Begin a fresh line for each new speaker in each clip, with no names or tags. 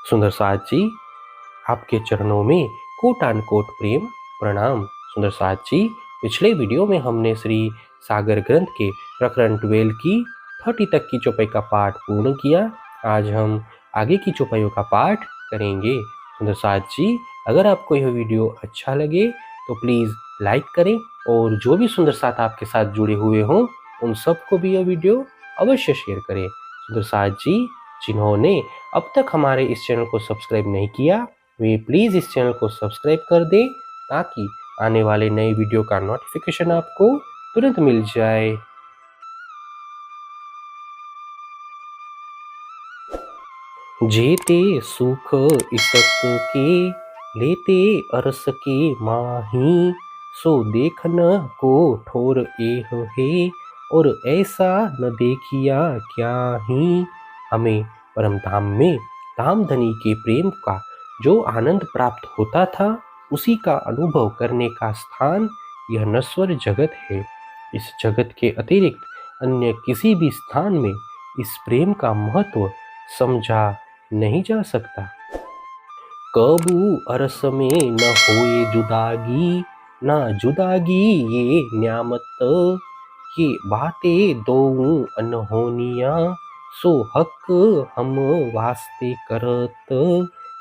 सुंदर साथ जी, आपके चरणों में कोटान कोट प्रेम प्रणाम। सुंदर साथ जी, पिछले वीडियो में हमने श्री सागर ग्रंथ के प्रकरण 12 की 30 तक की चौपाई का पाठ पूर्ण किया। आज हम आगे की चौपाइयों का पाठ करेंगे। सुंदर साथ जी, अगर आपको यह वीडियो अच्छा लगे तो प्लीज़ लाइक करें और जो भी सुंदर साथ आपके साथ जुड़े हुए हों उन सबको भी यह वीडियो अवश्य शेयर करें। सुंदर साथ जी, जिन्होंने अब तक हमारे इस चैनल को सब्सक्राइब नहीं किया वे प्लीज़ इस चैनल को सब्सक्राइब कर दें ताकि आने वाले नए वीडियो का नोटिफिकेशन आपको तुरंत मिल जाए। जेते सुख इसक के लेते अरस के माही, सो देखन को ठोर एह है और ऐसा न देखिया क्या ही। हमें परम धाम में धामधनी के प्रेम का जो आनंद प्राप्त होता था उसी का अनुभव करने का स्थान यह नश्वर जगत है। इस जगत के अतिरिक्त अन्य किसी भी स्थान में इस प्रेम का महत्व समझा नहीं जा सकता। कबू अरस में न होए जुदागी, ना जुदागी ये न्यामत, ये बातें दो अनहोनिया, सो हक हम वास्ते करत।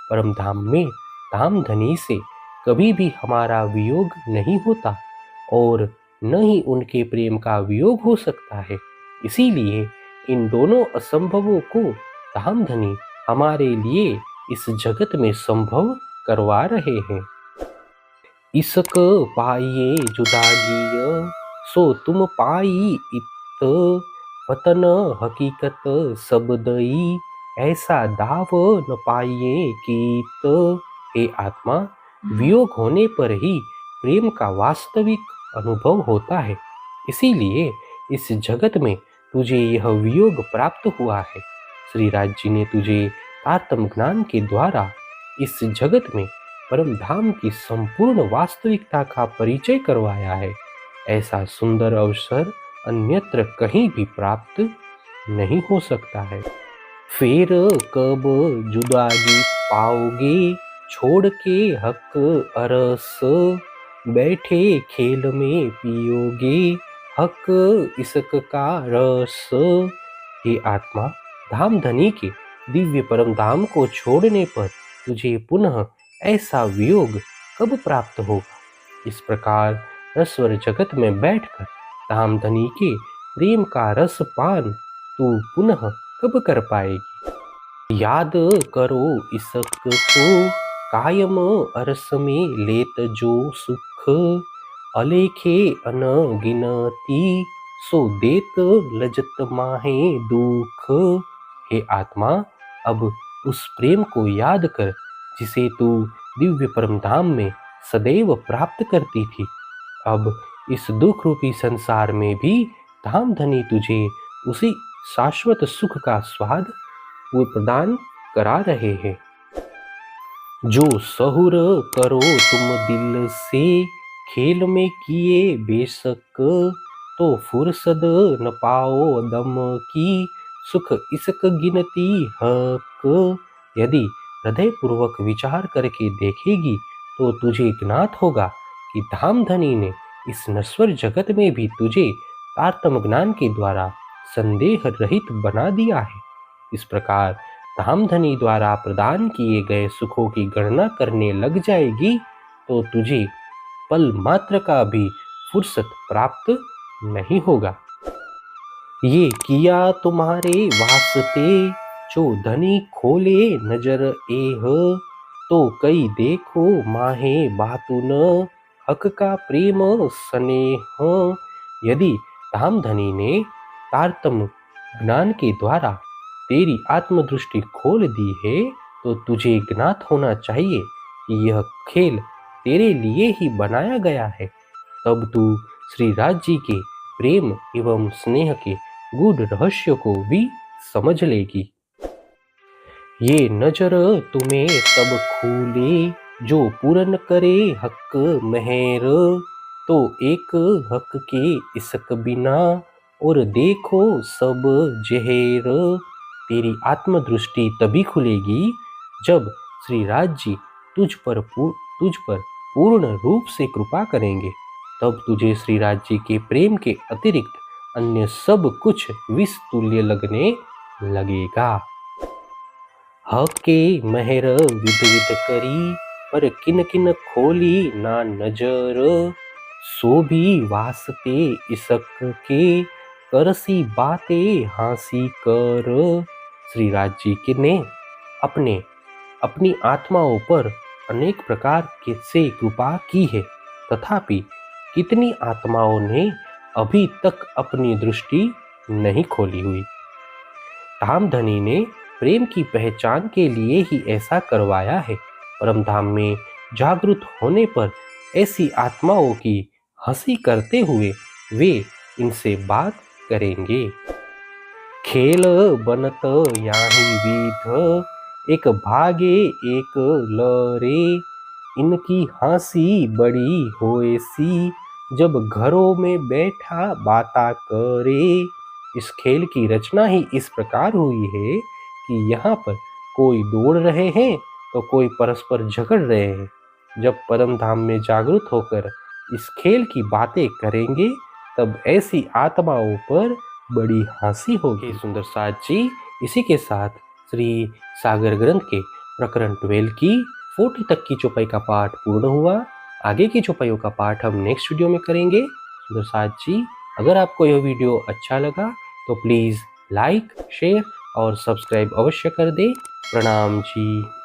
परम धाम में धाम धनी से कभी भी हमारा वियोग नहीं होता और न ही उनके प्रेम का वियोग हो सकता है। इसीलिए इन दोनों असंभवों को धाम धनी हमारे लिए इस जगत में संभव करवा रहे हैं। इसक पाइए जुदागिय, सो तुम पाई इत, वतन हकीकत सब दई, ऐसा दाव न पाइए कीत। हे आत्मा, वियोग होने पर ही प्रेम का वास्तविक अनुभव होता है। इसीलिए इस जगत में तुझे यह वियोग प्राप्त हुआ है। श्री राज जी ने तुझे आत्म ज्ञान के द्वारा इस जगत में परम धाम की संपूर्ण वास्तविकता का परिचय करवाया है। ऐसा सुंदर अवसर अन्यत्र कहीं भी प्राप्त नहीं हो सकता है। फिर कब जुदागी पाओगे छोड़ के हक अरस, बैठे खेल में पियोगे हक इसक का रस। हे आत्मा, धाम धनी के दिव्य परम धाम को छोड़ने पर तुझे पुनः ऐसा वियोग कब प्राप्त होगा? इस प्रकार नश्वर जगत में बैठकर धाम धनी के प्रेम का रस पान तू पुनः कब कर पाएगी? याद करो इसक को कायम अरस में लेत जो सुख, अलेखे अनगिनती सो देत लजत माहे दुख। हे आत्मा, अब उस प्रेम को याद कर जिसे तू दिव्य परम धाम में सदैव प्राप्त करती थी। अब इस दुख रूपी संसार में भी धाम धनी तुझे उसी शाश्वत सुख का स्वाद वो प्रदान करा रहे हैं। जो सहुर करो तुम दिल से खेल में किए बेशक, तो फुर्सद न पाओ दम की सुख इसक गिनती हक। यदि हृदय पूर्वक विचार करके देखेगी तो तुझे ज्ञात होगा कि धाम धनी ने इस नश्वर जगत में भी तुझे तारतम ज्ञान के द्वारा संदेह रहित बना दिया है। इस प्रकार धाम धनी द्वारा प्रदान किए गए सुखों की गणना करने लग जाएगी तो तुझे पल मात्र का भी फुर्सत प्राप्त नहीं होगा। ये किया तुम्हारे वास्ते जो धनी खोले नजर एह, तो कई देखो माहे बातुन हक का प्रेम स्नेह। यदि धाम धनी ने तारतम ज्ञान के द्वारा तेरी आत्मदृष्टि खोल दी है तो तुझे ज्ञात होना चाहिए कि यह खेल तेरे लिए ही बनाया गया है। तब तू श्री राज जी के प्रेम एवं स्नेह के गूढ़ रहस्य को भी समझ लेगी। ये नजर तुम्हें तब खूले जो पूरन करे हक मेहर, तो एक हक के इसक बिना और देखो सब जहेर। तेरी आत्मदृष्टि तभी खुलेगी जब श्री राज जी तुझ पर पूर्ण रूप से कृपा करेंगे, तब तुझे श्री राज जी के प्रेम के अतिरिक्त अन्य सब कुछ विष तुल्य लगने लगेगा। हके मेहर विध विध करी, पर किन किन खोली ना नजर, सो भी वास्ते इसक के, करसी बाते हांसी कर। श्री राज जी के ने अपने अपनी आत्माओं पर अनेक प्रकार के से कृपा की है, तथापि कितनी आत्माओं ने अभी तक अपनी दृष्टि नहीं खोली हुई। धामधनी ने प्रेम की पहचान के लिए ही ऐसा करवाया है। परमधाम में जागृत होने पर ऐसी आत्माओं की हंसी करते हुए वे इनसे बात करेंगे। खेल बनत याही विध, एक भागे एक लरे, इनकी हंसी बड़ी होए सी, जब घरों में बैठा बाता करे। इस खेल की रचना ही इस प्रकार हुई है कि यहाँ पर कोई दौड़ रहे हैं तो कोई परस्पर झगड़ रहे हैं। जब परम धाम में जागृत होकर इस खेल की बातें करेंगे, तब ऐसी आत्माओं पर बड़ी हंसी होगी। सुंदर साथ जी, इसी के साथ श्री सागर ग्रंथ के प्रकरण 12 की 40 तक की चौपाई का पाठ पूर्ण हुआ। आगे की चौपाइयों का पाठ हम नेक्स्ट वीडियो में करेंगे। सुंदर साथ जी, अगर आपको यह वीडियो अच्छा लगा तो प्लीज़ लाइक, शेयर और सब्सक्राइब अवश्य कर दें। प्रणाम जी।